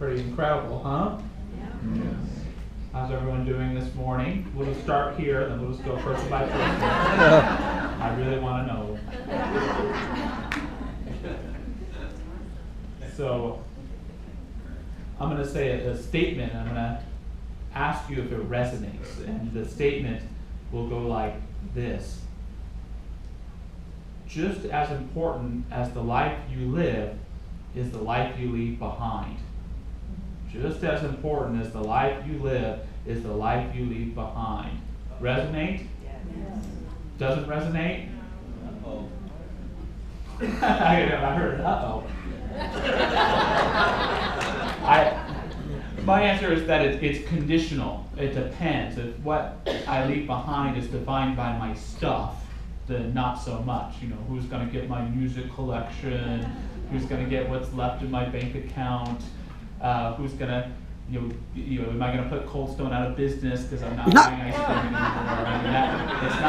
Pretty incredible, huh? Yeah. Yes. How's everyone doing this morning? We'll just start here, then we'll just go person by person. I really want to know. So, I'm going to say a statement. I'm going to ask you if it resonates. And the statement will go like this. Just as important as the life you live is the life you leave behind. Just as important as the life you live is the life you leave behind. Resonate? Yes. Doesn't resonate? Uh-oh. I heard uh-oh. My answer is that it's conditional. It depends. If what I leave behind is defined by my stuff, then not so much. You know, who's going to get my music collection? Who's going to get what's left in my bank account? Who's going to, am I going to put Cold Stone out of business because I'm not buying ice cream anymore?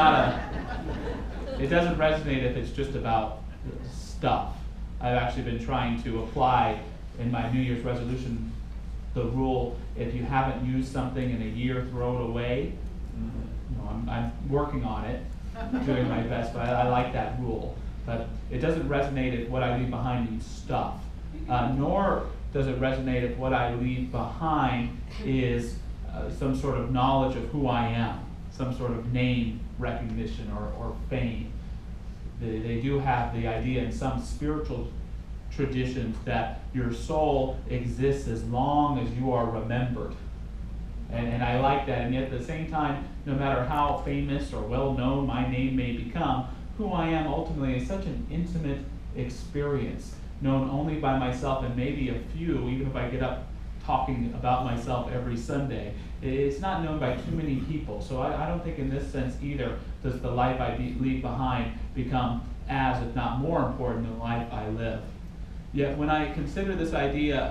I mean, it doesn't resonate if it's just about stuff. I've actually been trying to apply in my New Year's resolution the rule: if you haven't used something in a year, throw it away. I'm working on it, doing my best, but I like that rule. But it doesn't resonate if what I leave behind means stuff. Nor does it resonate if what I leave behind is some sort of knowledge of who I am, some sort of name recognition or fame. They do have the idea in some spiritual traditions that your soul exists as long as you are remembered. And I like that. And yet at the same time, no matter how famous or well known my name may become, who I am ultimately is such an intimate experience, known only by myself and maybe a few, even if I get up talking about myself every Sunday. It's not known by too many people. So I don't think in this sense either does the life I leave behind become as, if not more important than the life I live. Yet when I consider this idea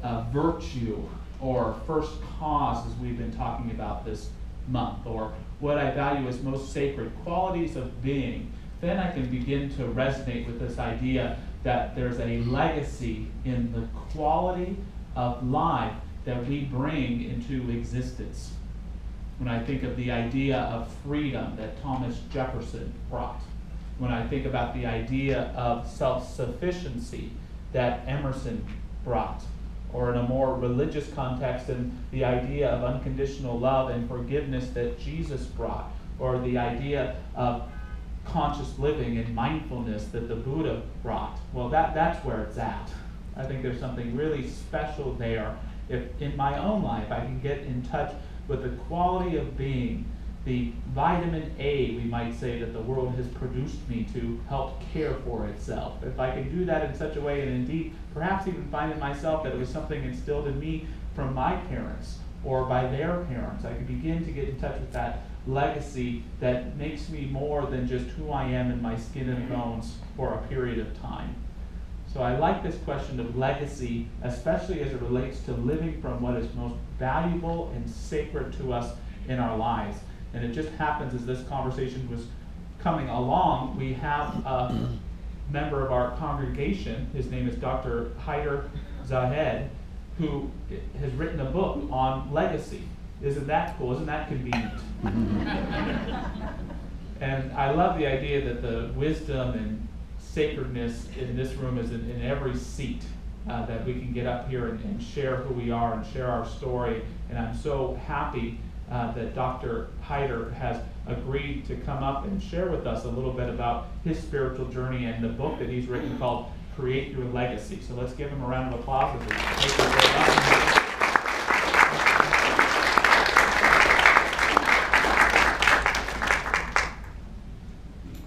of virtue or first cause, as we've been talking about this month, or what I value as most sacred, qualities of being, then I can begin to resonate with this idea that there's a legacy in the quality of life that we bring into existence. When I think of the idea of freedom that Thomas Jefferson brought, when I think about the idea of self-sufficiency that Emerson brought, or in a more religious context, in the idea of unconditional love and forgiveness that Jesus brought, or the idea of conscious living and mindfulness that the Buddha brought. Well, that's where it's at. I think there's something really special there. If in my own life I can get in touch with the quality of being, the vitamin A, we might say, that the world has produced me to help care for itself. If I can do that in such a way, and indeed perhaps even find in myself that it was something instilled in me from my parents or by their parents, I can begin to get in touch with that legacy that makes me more than just who I am in my skin and bones for a period of time. So I like this question of legacy, especially as it relates to living from what is most valuable and sacred to us in our lives. And it just happens as this conversation was coming along, we have a member of our congregation, his name is Dr. Hyder, Zahed, who has written a book on legacy. Isn't that cool? Isn't that convenient? And I love the idea that the wisdom and sacredness in this room is in every seat, that we can get up here and share who we are and share our story. And I'm so happy that Dr. Hyder has agreed to come up and share with us a little bit about his spiritual journey and the book that he's written called Create Your Legacy. So let's give him a round of applause.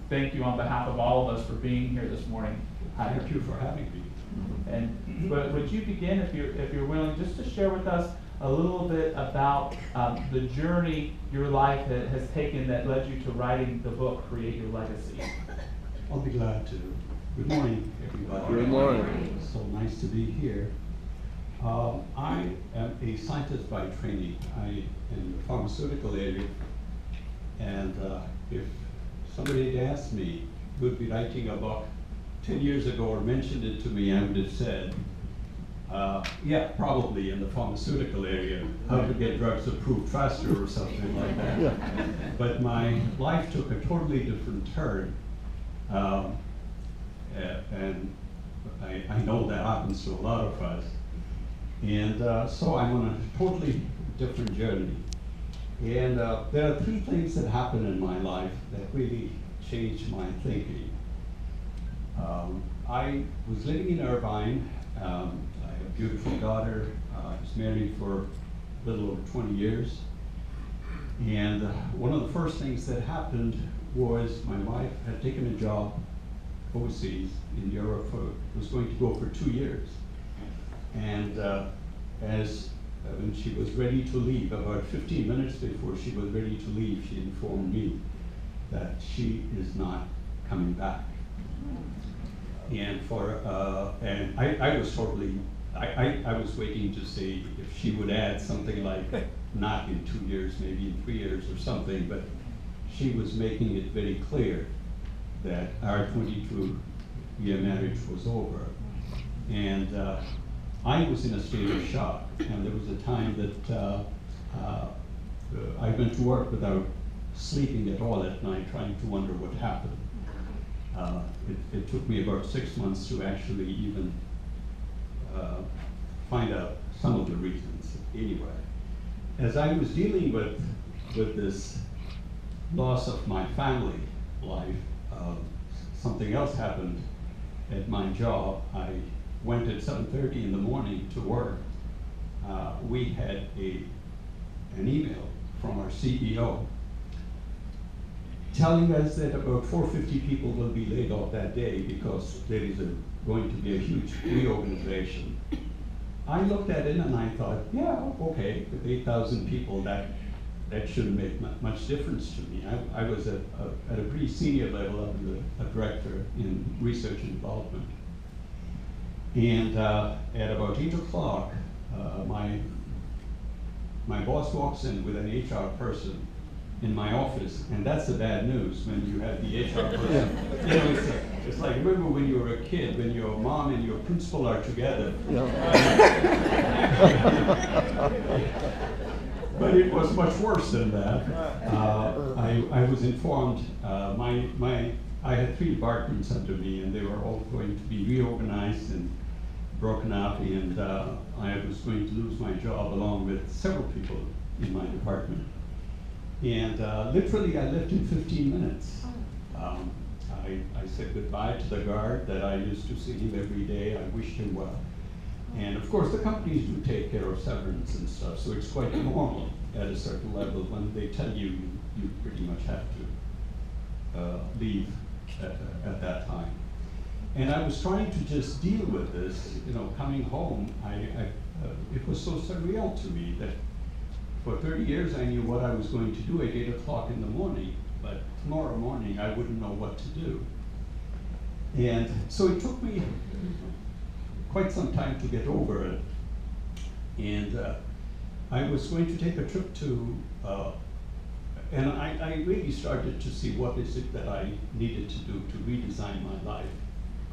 Thank you on behalf of all of us for being here this morning. Thank you for having me. And would you begin, if you're willing, just to share with us a little bit about the journey your life has taken that led you to writing the book, Create Your Legacy? I'll be glad to. Good morning, everybody. Good morning. So nice to be here. I am a scientist by training. I am in the pharmaceutical area, and if somebody had asked me, would be writing a book 10 years ago or mentioned it to me, I would have said, Yeah, probably in the pharmaceutical area, how to get drugs approved faster or something like that. Yeah. But my life took a totally different turn. And I know that happens to a lot of us. And so I'm on a totally different journey. And there are three things that happened in my life that really changed my thinking. I was living in Irvine. I have a beautiful daughter. I was married for a little over 20 years. And one of the first things that happened was my wife had taken a job overseas in Europe was going to go for 2 years. And when she was ready to leave, about 15 minutes before she was ready to leave, she informed me that she is not coming back. And I was totally, I was waiting to see if she would add something like, not in 2 years, maybe in 3 years or something, but she was making it very clear that our 22-year marriage was over. And I was in a state of shock, and there was a time that I went to work without sleeping at all at night, trying to wonder what happened. It took me about 6 months to actually even find out some of the reasons. Anyway, as I was dealing with this loss of my family life, something else happened at my job. I went at 7:30 in the morning to work. We had an email from our CEO telling us that about 450 people will be laid off that day because there is going to be a huge reorganization. I looked at it and I thought, yeah, okay, with 8,000 people, that shouldn't make much difference to me. I was at a pretty senior level, up as a director in research and development. And at about 8 o'clock, my boss walks in with an HR person in my office, and that's the bad news when you have the HR person. You know, it's like, remember when you were a kid, when your mom and your principal are together. But it was much worse than that. I was informed, I had 3 departments under me, and they were all going to be reorganized and broken up, and I was going to lose my job along with several people in my department. And literally, I left in 15 minutes. I said goodbye to the guard that I used to see him every day. I wished him well. And of course, the companies do take care of severance and stuff, so it's quite normal at a certain level when they tell you you pretty much have to leave at that time. And I was trying to just deal with this, you know, coming home. It was so surreal to me that for 30 years I knew what I was going to do at 8 o'clock in the morning, but tomorrow morning I wouldn't know what to do. And so it took me quite some time to get over it. And I was going to take a trip to, and I really started to see what is it that I needed to do to redesign my life,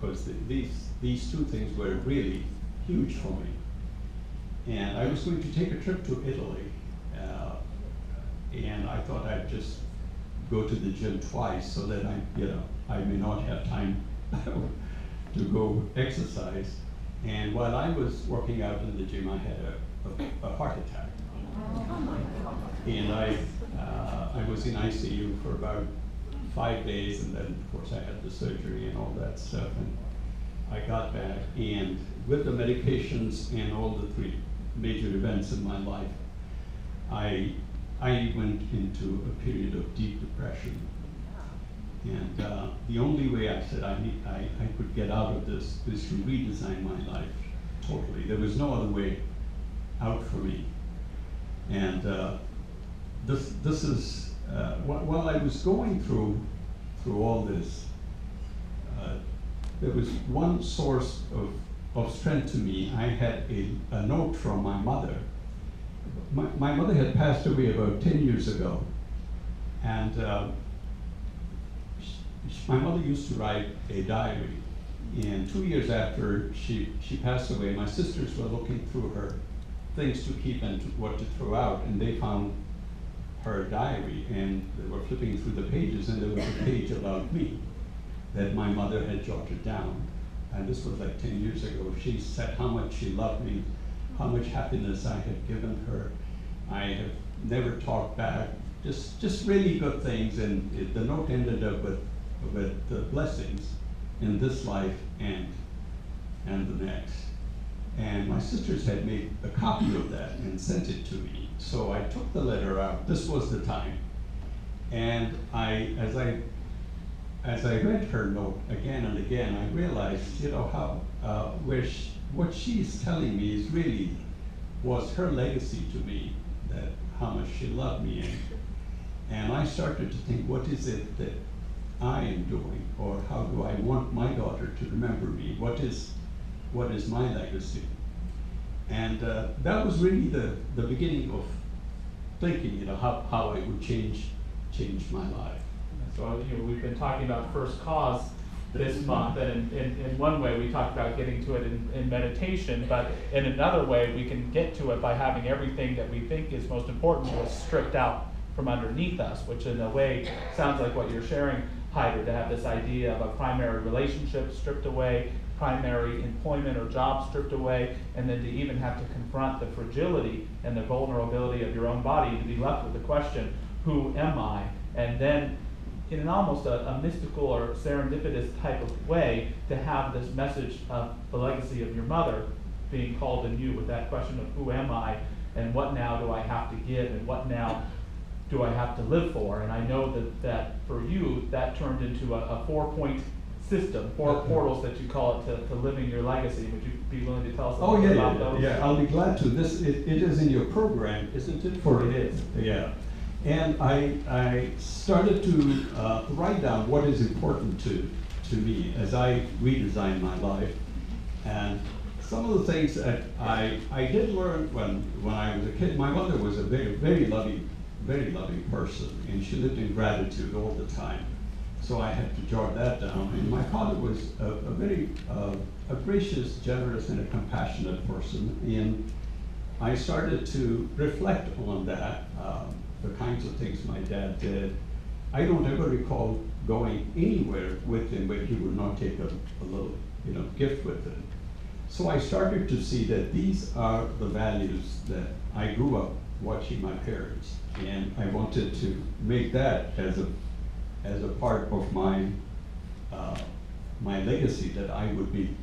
because these 2 things were really huge for me. And I was going to take a trip to Italy, and I thought I'd just go to the gym twice so that I may not have time to go exercise. And while I was working out in the gym, I had a heart attack. And I was in ICU for about 5 days, and then of course I had the surgery and all that stuff. And I got back, and with the medications and all the 3 major events in my life, I went into a period of deep depression. And the only way I said I could get out of this is to redesign my life totally. There was no other way out for me. And this is, while I was going through all this, there was one source of strength to me. I had a note from my mother. My mother had passed away about 10 years ago. And my mother used to write a diary, And 2 years after she passed away, my sisters were looking through her things to keep and what to throw out, and they found her diary, and they were flipping through the pages, and there was a page about me that my mother had jotted down. And this was like 10 years ago. She said how much she loved me, how much happiness I had given her. I have never talked back, just really good things, and the note ended up with the blessings in this life and the next. And my sisters had made a copy of that and sent it to me. So I took the letter out. This was the time. And as I read her note again and again, I realized, you know, how what she's telling me is really was her legacy to me, that how much she loved me. And I started to think, what is it that I am doing, or how do I want my daughter to remember me? What is my legacy? And that was really the beginning of thinking, you know, how I would change my life. So we've been talking about first cause this month, and in one way we talked about getting to it in meditation, but in another way we can get to it by having everything that we think is most important to us stripped out from underneath us, which in a way sounds like what you're sharing, Hyder, to have this idea of a primary relationship stripped away, primary employment or job stripped away, and then to even have to confront the fragility and the vulnerability of your own body, to be left with the question, who am I? And then in an almost a mystical or serendipitous type of way, to have this message of the legacy of your mother being called in you with that question of who am I, and what now do I have to give, and what now do I have to live for? And I know that for you, that turned into a 4-point system, 4 portals that you call it to living your legacy. Would you be willing to tell us a little bit about those? Yeah, I'll be glad to. It is in your program, isn't it? It is. Yeah. And I started to write down what is important to me as I redesign my life. And some of the things that I did learn when I was a kid, my mother was a very loving person, and she lived in gratitude all the time. So I had to jot that down. And my father was a very gracious, generous, and a compassionate person. And I started to reflect on that, the kinds of things my dad did. I don't ever recall going anywhere with him where he would not take a little, gift with him. So I started to see that these are the values that I grew up watching my parents, and I wanted to make that as a part of my my legacy that I would be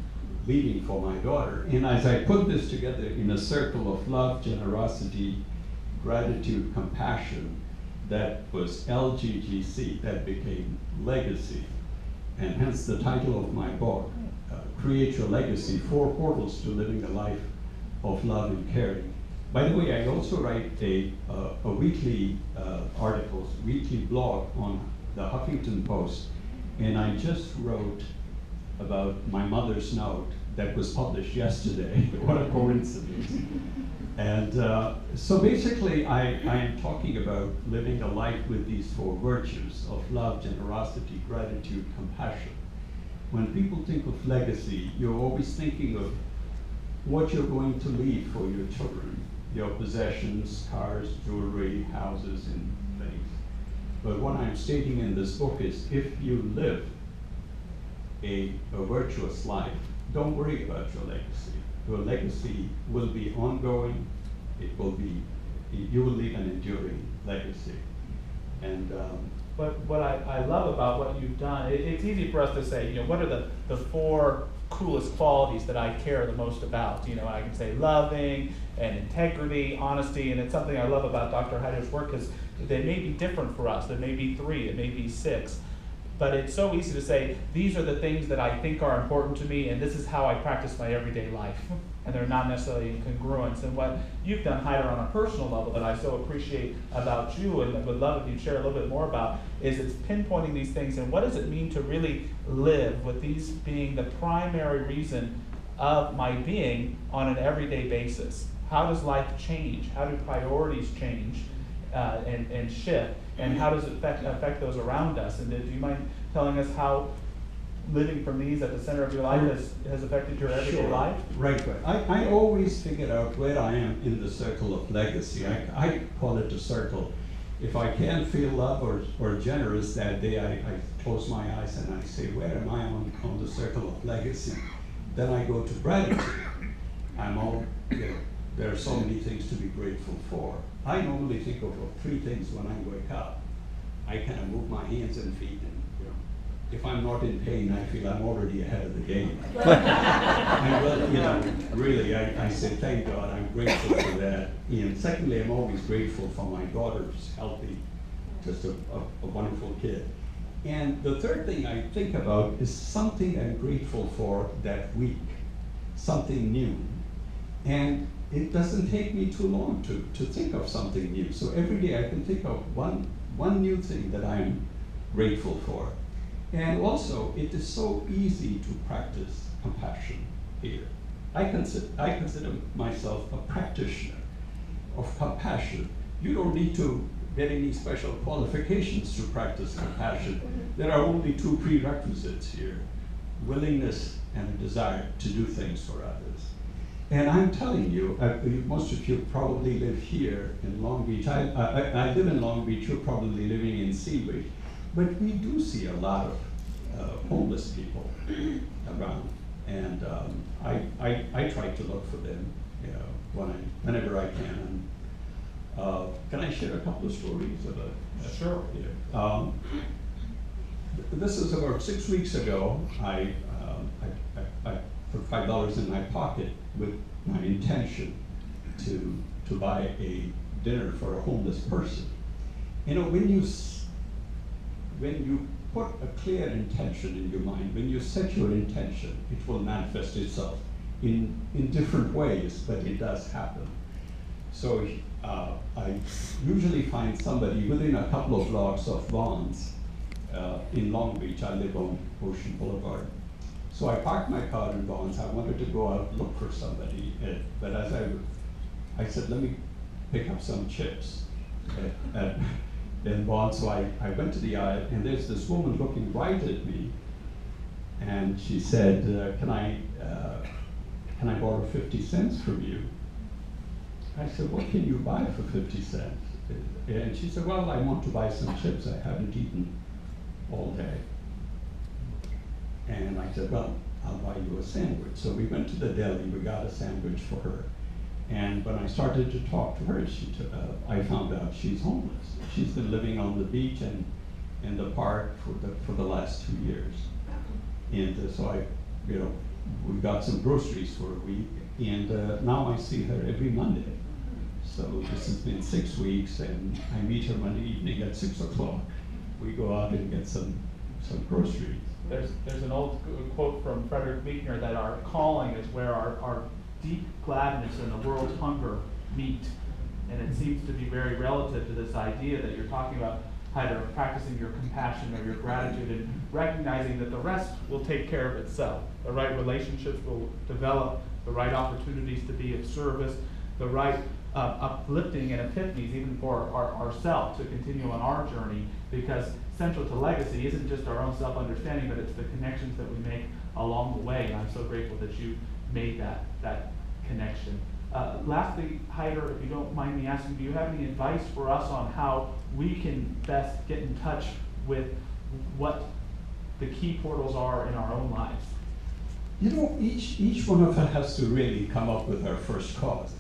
leaving for my daughter. And as I put this together in a circle of love, generosity, gratitude, compassion, that was LGGC, that became legacy. And hence the title of my book, Create Your Legacy, 4 Portals to Living a Life of Love and Caring. By the way, I also write a weekly weekly blog on the Huffington Post, and I just wrote about my mother's note that was published yesterday. What a coincidence. And so basically, I am talking about living a life with these 4 virtues of love, generosity, gratitude, compassion. When people think of legacy, you're always thinking of what you're going to leave for your children, your possessions, cars, jewelry, houses, and things. But what I'm stating in this book is, if you live a virtuous life, don't worry about your legacy. Your legacy will be ongoing. You will leave an enduring legacy. And But what I love about what you've done, it's easy for us to say, what are the 4 coolest qualities that I care the most about? I can say loving and integrity, honesty, and it's something I love about Dr. Hyder's work, because they may be different for us. There may be 3, it may be 6. But it's so easy to say, these are the things that I think are important to me, and this is how I practice my everyday life. And they're not necessarily in congruence. And what you've done, Hyder, on a personal level that I so appreciate about you, and would love if you'd share a little bit more about, is it's pinpointing these things, and what does it mean to really live with these being the primary reason of my being on an everyday basis? How does life change? How do priorities change and shift? And how does it affect those around us? And do you mind telling us how living from these at the center of your life has affected your everyday life? Right. I always figured out where I am in the circle of legacy. I call it a circle. If I can't feel love or generous that day, I close my eyes and I say, where am I on the circle of legacy? Then I go to gratitude. There are so many things to be grateful for. I normally think of 3 things when I wake up. I kind of move my hands and feet, and if I'm not in pain, I feel I'm already ahead of the game. And well, really, I say, thank God, I'm grateful for that. And secondly, I'm always grateful for my daughter, who's healthy, just a wonderful kid. And the third thing I think about is something I'm grateful for that week, something new. And it doesn't take me too long to think of something new. So every day I can think of one new thing that I'm grateful for. And also, it is so easy to practice compassion here. I consider myself a practitioner of compassion. You don't need to get any special qualifications to practice compassion. There are only 2 prerequisites here: willingness and a desire to do things for others. And I'm telling you, most of you probably live here in Long Beach. I live in Long Beach, you're probably living in Seaway. But we do see a lot of homeless people around. And I try to look for them whenever I can. Can I share a couple of stories? Sure. Yeah. This is about 6 weeks ago. I put $5 in my pocket with my intention to buy a dinner for a homeless person. You know, when you put a clear intention in your mind, when you set your intention, it will manifest itself in different ways, but it does happen. So I usually find somebody within a couple of blocks of Vaughn's in Long Beach. I live on Ocean Boulevard. So I parked my car in Vaughn's. I wanted to go out and look for somebody, but as I said, let me pick up some chips in Vaughn's. So I went to the aisle, and there's this woman looking right at me, and she said, can I borrow 50 cents from you? I said, what can you buy for 50 cents? And she said, well, I want to buy some chips. I haven't eaten all day. And I said, well, I'll buy you a sandwich. So we went to the deli, we got a sandwich for her. And when I started to talk to her, I found out she's homeless. She's been living on the beach and in the park for the last 2 years. And so we got some groceries for a week, and now I see her every Monday. So this has been 6 weeks, and I meet her Monday evening at 6 o'clock. We go out and get some groceries. There's an old quote from Frederick Buechner that our calling is where our deep gladness and the world's hunger meet. And it seems to be very relative to this idea that you're talking about, Hyder, practicing your compassion or your gratitude and recognizing that the rest will take care of itself. The right relationships will develop, the right opportunities to be of service, the right uplifting and epiphanies even for ourselves to continue on our journey, because central to legacy isn't just our own self-understanding, but it's the connections that we make along the way. And I'm so grateful that you made that connection. Lastly, Hyder, if you don't mind me asking, do you have any advice for us on how we can best get in touch with what the key portals are in our own lives? You know, each one of us has to really come up with our first cause.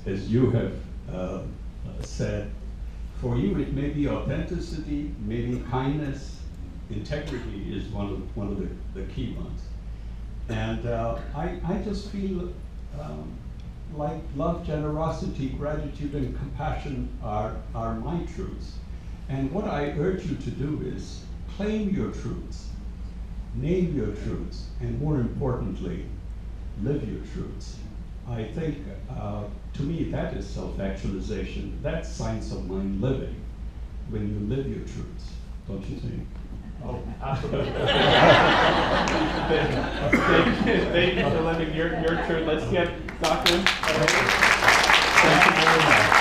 As you have said, for you it may be authenticity, maybe kindness, integrity is one of the key ones. And I just feel like love, generosity, gratitude, and compassion are my truths. And what I urge you to do is claim your truths, name your truths, and more importantly, live your truths. I think, to me, that is self-actualization. That's science of mind living, when you live your truths, don't you think? Oh, absolutely. Thank you for living your truth. Let's get Dr. Thank you very much.